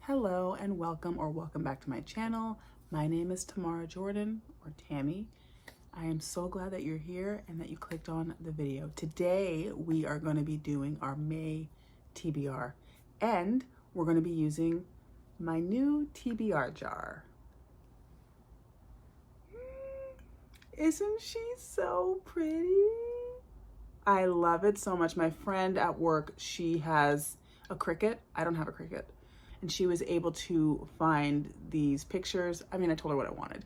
Hello and welcome back to my channel. My name is Tamara Jordan, or Tammy. I am so glad that you're here and that you clicked on the video. Today we are going to be doing our May TBR and we're going to be using my new TBR jar. Isn't she so pretty? I love it so much. My friend at work, she has a Cricut. I don't have a Cricut. And she was able to find these pictures. I mean, I told her what I wanted.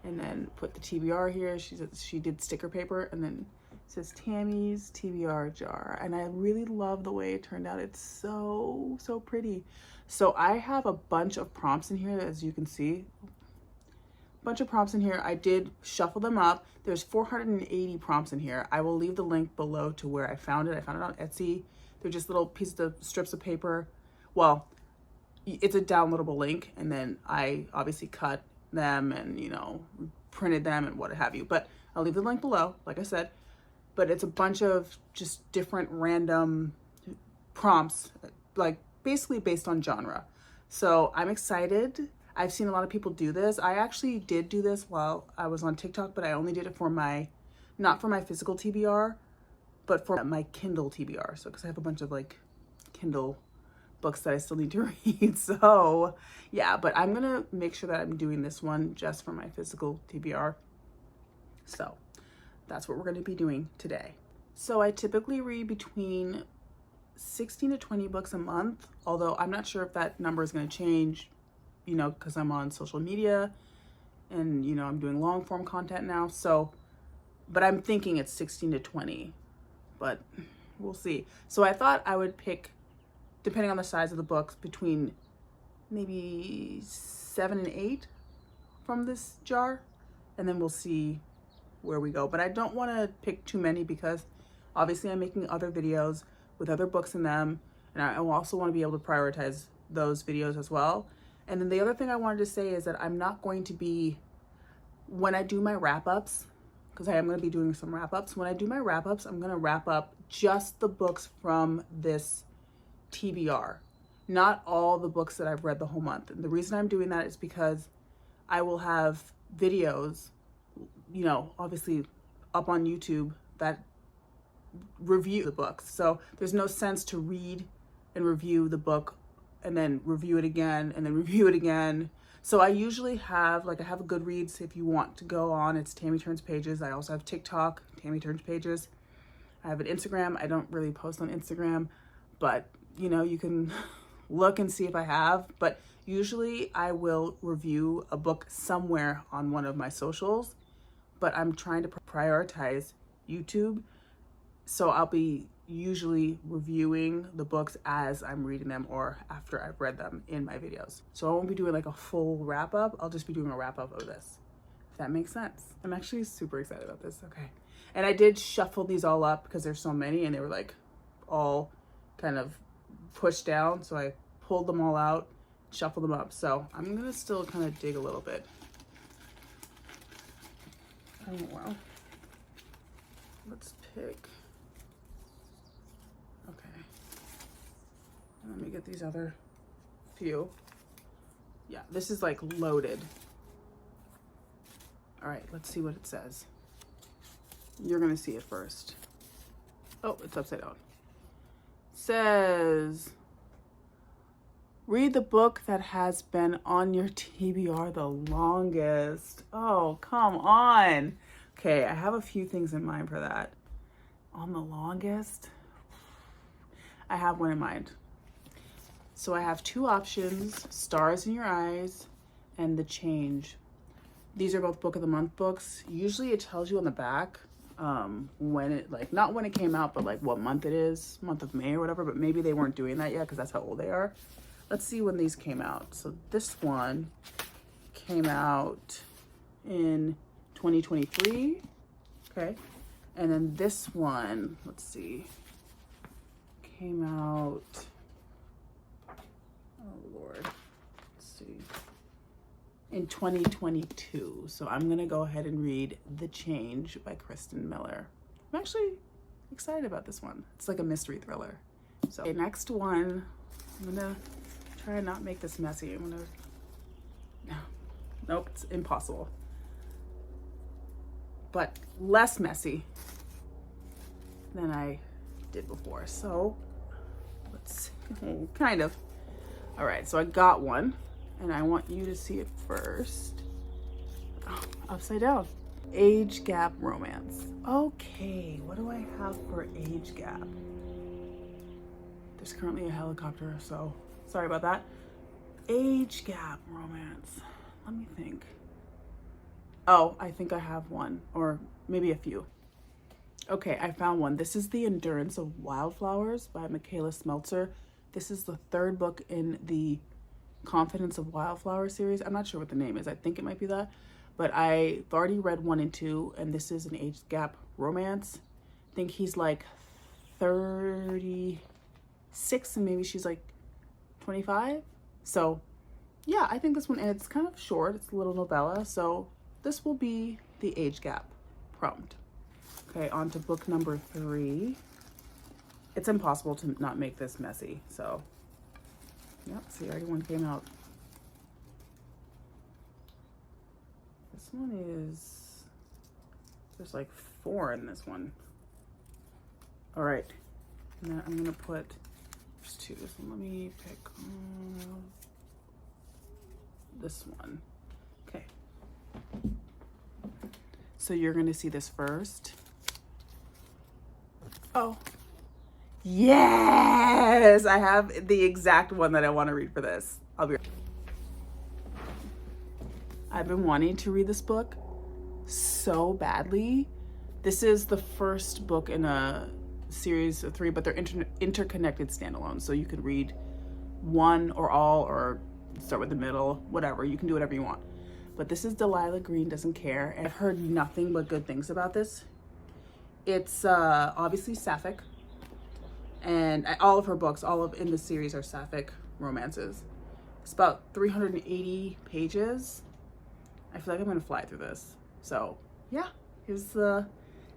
And then put the TBR here. She did sticker paper and then it says Tammy's TBR jar. And I really love the way it turned out. It's so pretty. So I have a bunch of prompts in here, as you can see. Bunch of prompts in here. I did shuffle them up. There's 480 prompts in here. I will leave the link below to where I found it. I found it on Etsy. They're just little pieces of strips of paper. Well, it's a downloadable link, and then I obviously cut them and, you know, printed them and what have you. But I'll leave the link below, like I said. But it's a bunch of just different random prompts, like basically based on genre. So I'm excited. I've seen a lot of people do this. I actually did do this while I was on TikTok, but I only did it for not for my physical TBR, but for my Kindle TBR. So, because I have a bunch of like Kindle books that I still need to read. So yeah, but I'm gonna make sure that I'm doing this one just for my physical TBR. So that's what we're gonna be doing today. So I typically read between 16 to 20 books a month, although I'm not sure if that number is gonna change, you know, because I'm on social media and, you know, I'm doing long form content now. So, but I'm thinking it's 16 to 20, but we'll see. So I thought I would pick, depending on the size of the books, between maybe 7 and 8 from this jar, and then we'll see where we go. But I don't want to pick too many because obviously I'm making other videos with other books in them, and I also want to be able to prioritize those videos as well. And then the other thing I wanted to say is that I'm not going to be, when I do my wrap-ups, because I am going to be doing some wrap-ups, when I do my wrap-ups, I'm going to wrap up just the books from this TBR, not all the books that I've read the whole month. And the reason I'm doing that is because I will have videos, you know, obviously up on YouTube that review the books. So there's no sense to read and review the book and then review it again and then review it again. So I usually have, like, I have a Goodreads if you want to go on. It's Tammy Turns Pages. I also have TikTok, Tammy Turns Pages. I have an Instagram. I don't really post on Instagram, but you know, you can look and see if I have, but usually I will review a book somewhere on one of my socials, but I'm trying to prioritize YouTube. So I'll be usually reviewing the books as I'm reading them or after I've read them in my videos. So I won't be doing like a full wrap up. I'll just be doing a wrap up of this, if that makes sense. I'm actually super excited about this. Okay. And I did shuffle these all up because there's so many and they were like all kind of pushed down, so I pulled them all out, shuffled them up. So I'm gonna still kind of dig a little bit. Oh wow. Let's pick. Okay. And let me get these other few. Yeah, this is like loaded. All right, let's see what it says. You're gonna see it first. Oh, it's upside down. Says, read the book that has been on your TBR the longest. Oh, come on. Okay, I have a few things in mind for that. On the longest? I have one in mind. So I have two options, Stars in Your Eyes and The Change. These are both Book of the Month books. Usually it tells you on the back when it, like, not when it came out, but like what month it is, month of May or whatever, but maybe they weren't doing that yet because that's how old they are. Let's see when these came out. So this one came out in 2023, okay? And then this one, let's see, came out, oh Lord, let's see, in 2022. So I'm gonna go ahead and read The Change by Kristen Miller. I'm actually excited about this one. It's like a mystery thriller. So okay, next one, I'm gonna try and not make this messy. I'm gonna, nope, it's impossible. But less messy than I did before. So let's, kind of. All right, so I got one and I want you to see it first. Oh, upside down. Age gap romance. Okay, what do I have for age gap? There's currently a helicopter, so sorry about that. Age gap romance. Let me think. Oh, I think I have one, or maybe a few. Okay, I found one. This is The Endurance of Wildflowers by Michaela Smeltzer. This is the third book in the Confidence of Wildflower series. I'm not sure what the name is. I think it might be that. But I've already read 1 and 2, and this is an age gap romance. I think he's like 36 and maybe she's like 25. So yeah, I think this one, and it's kind of short. It's a little novella. So this will be the age gap prompt. Okay, on to book number 3. It's impossible to not make this messy. So yep, see, already one came out. This one is, there's like 4 in this one. All right, and then I'm gonna put, there's 2, so let me pick this one. Okay, so you're gonna see this first. Oh, yes, I have the exact one that I want to read for this. I'll be right. I've been wanting to read this book so badly. This is the first book in a series of 3, but they're interconnected standalones. So you could read one or all, or start with the middle, whatever. You can do whatever you want. But this is Delilah Green Doesn't Care. And I've heard nothing but good things about this. It's obviously sapphic. And all of her books, in the series, are sapphic romances. It's about 380 pages. I feel like I'm gonna fly through this. So yeah, here's the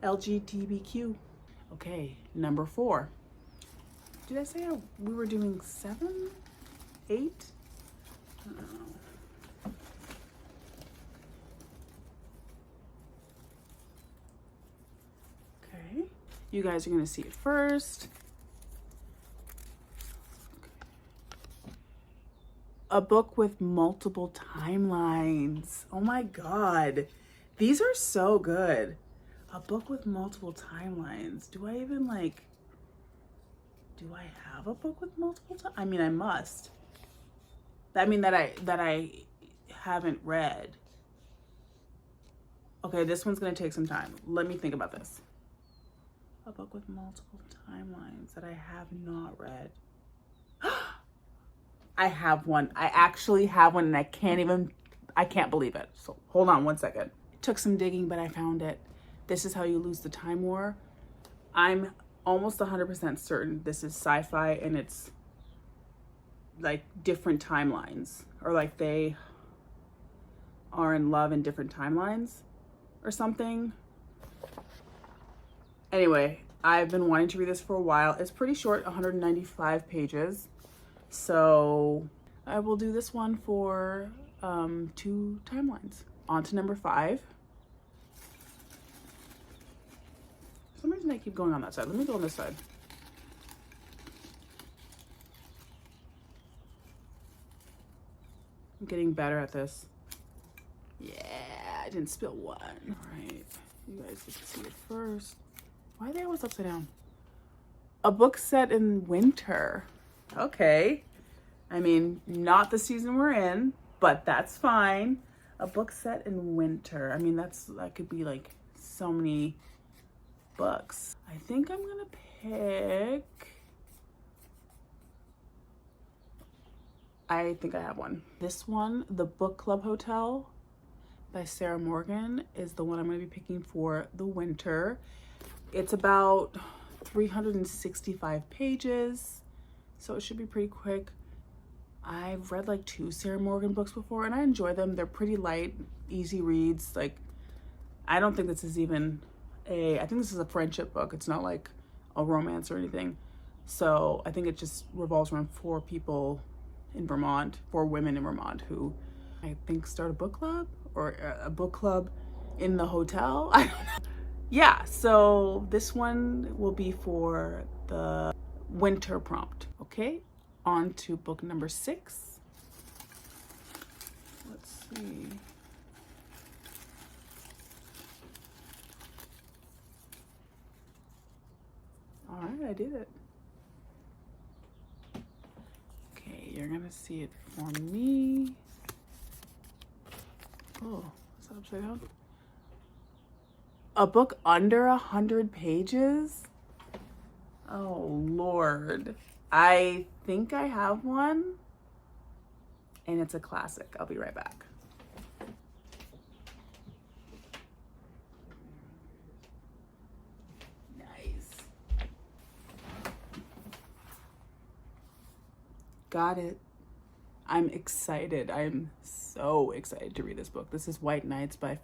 LGBTQ. Okay, number 4. Did I say we were doing 7, 8? I don't know. Okay, you guys are gonna see it first. A book with multiple timelines. Oh my God. These are so good. A book with multiple timelines. Do I even do I have a book with multiple timelines? I mean, I must. I mean, that I haven't read. Okay, this one's gonna take some time. Let me think about this. A book with multiple timelines that I have not read. I have one. I actually have one, and I can't believe it. So hold on one second. It took some digging, but I found it. This Is How You Lose the Time War. I'm almost 100% certain this is sci-fi, and it's like different timelines, or like they are in love in different timelines or something. Anyway, I've been wanting to read this for a while. It's pretty short, 195 pages. So I will do this one for 2 timelines. On to number 5. For some reason I keep going on that side. Let me go on this side. I'm getting better at this. Yeah, I didn't spill one. All right, you guys get to see it first. Why are they always upside down? A book set in winter. Okay. I mean, not the season we're in, but that's fine. A book set in winter. I mean, that could be like so many books. I think I'm gonna pick, I think I have one. This one, The Book Club Hotel by Sarah Morgan, is the one I'm gonna be picking for the winter. It's about 365 pages. So it should be pretty quick. I've read like 2 Sarah Morgan books before, and I enjoy them. They're pretty light, easy reads. Like, I don't think this is even I think this is a friendship book. It's not like a romance or anything. So I think it just revolves around 4 people in Vermont, for women in Vermont who I think start a book club, or a book club in the hotel. I don't know. Yeah, so this one will be for the winter prompt. Okay, on to book number 6. Let's see. All right, I did it. Okay, you're gonna see it for me. Oh, is that upside down? A book under 100 pages? Oh, Lord. I think I have one, and it's a classic. I'll be right back. Nice. Got it. I'm excited. I'm so excited to read this book. This is White Nights by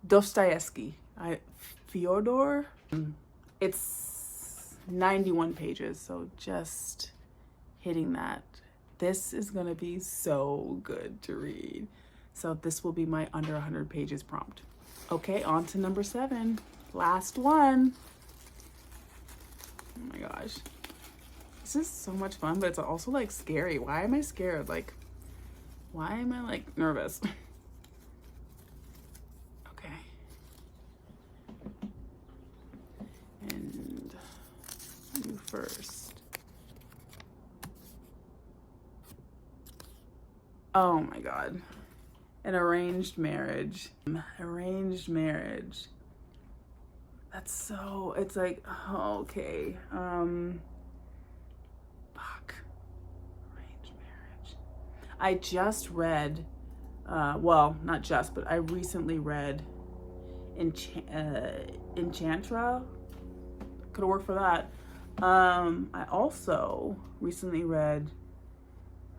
Dostoevsky. Fyodor. It's 91 pages, so just hitting that. This is gonna be so good to read. So this will be my under 100 pages prompt. Okay, on to number 7. Last one. Oh my gosh. This is so much fun, but it's also like scary. Why am I scared? Like, why am I like nervous? Okay. And you first. Oh my God. An arranged marriage. Arranged marriage. That's so, it's like, oh, okay. Arranged marriage. I just read, well, not just, but I recently read Enchantra. Could have worked for that. I also recently read,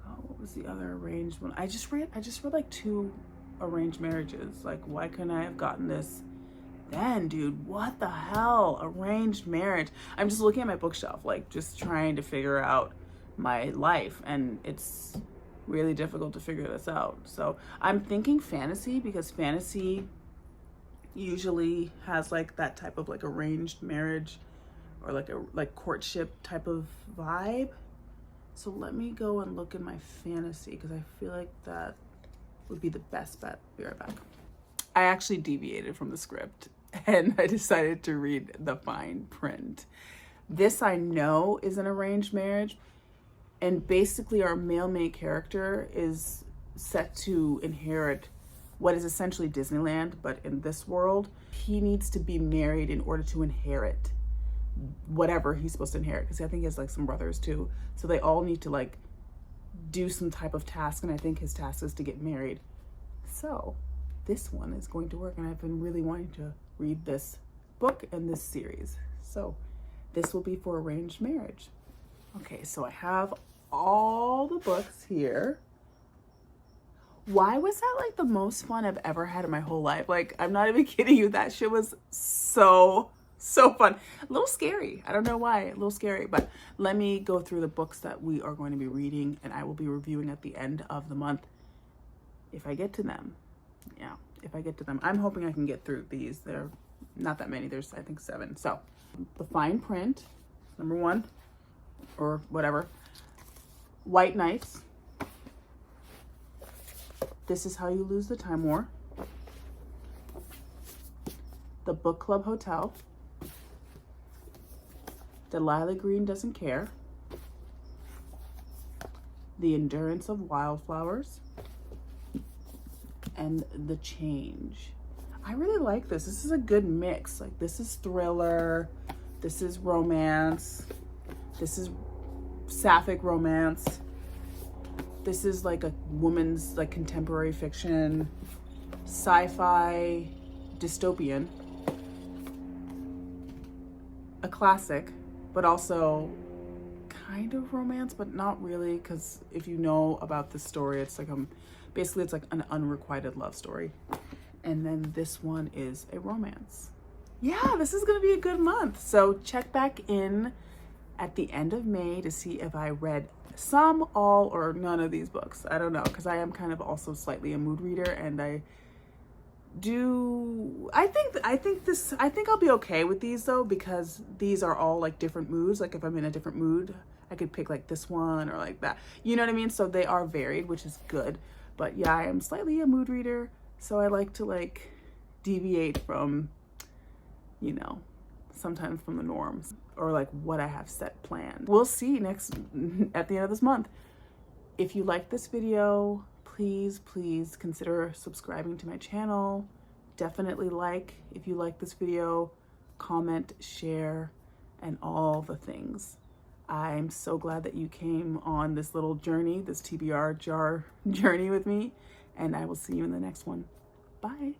what was the other arranged one? I just read like 2 arranged marriages. Like, why couldn't I have gotten this then, dude? What the hell? Arranged marriage. I'm just looking at my bookshelf, like just trying to figure out my life, and it's really difficult to figure this out. So I'm thinking fantasy, because fantasy usually has like that type of like arranged marriage, or like courtship type of vibe. So let me go and look in my fantasy, because I feel like that would be the best bet. Be right back. I actually deviated from the script and I decided to read the fine print. This I know is an arranged marriage, and basically our male main character is set to inherit what is essentially Disneyland, but in this world. He needs to be married in order to inherit whatever he's supposed to inherit, because I think he has like some brothers too, so they all need to like do some type of task, and I think his task is to get married. So this one is going to work, and I've been really wanting to read this book and this series, so this will be for arranged marriage. Okay, so I have all the books here. Why was that like the most fun I've ever had in my whole life? Like, I'm not even kidding you, that shit was so fun. A little scary. I don't know why, a little scary, but let me go through the books that we are going to be reading, and I will be reviewing at the end of the month if I get to them. Yeah, if I get to them. I'm hoping I can get through these. They're not that many. There's, I think, 7. So the fine print, number 1, or whatever. White Nights. This Is How You Lose the Time War. The Book Club Hotel. Delilah Green Doesn't Care. The Endurance of Wildflowers. And The Change. I really like this. This is a good mix. Like, this is thriller. This is romance. This is sapphic romance. This is like a woman's like contemporary fiction, sci-fi, dystopian. A classic, but also kind of romance, but not really, because if you know about this story, it's like basically it's like an unrequited love story. And then this one is a romance. Yeah, this is gonna be a good month. So check back in at the end of May to see if I read some, all, or none of these books. I don't know, because I am kind of also slightly a mood reader, and I think I'll be okay with these though, because these are all like different moods. Like if I'm in a different mood, I could pick like this one or like that. You know what I mean? So they are varied, which is good. But yeah, I am slightly a mood reader, so I like to like deviate from, you know, sometimes from the norms or like what I have set planned. We'll see at the end of this month. If you like this video, please consider subscribing to my channel. Definitely like if you like this video, comment, share, and all the things. I'm so glad that you came on this little journey, this TBR jar journey with me, and I will see you in the next one. Bye.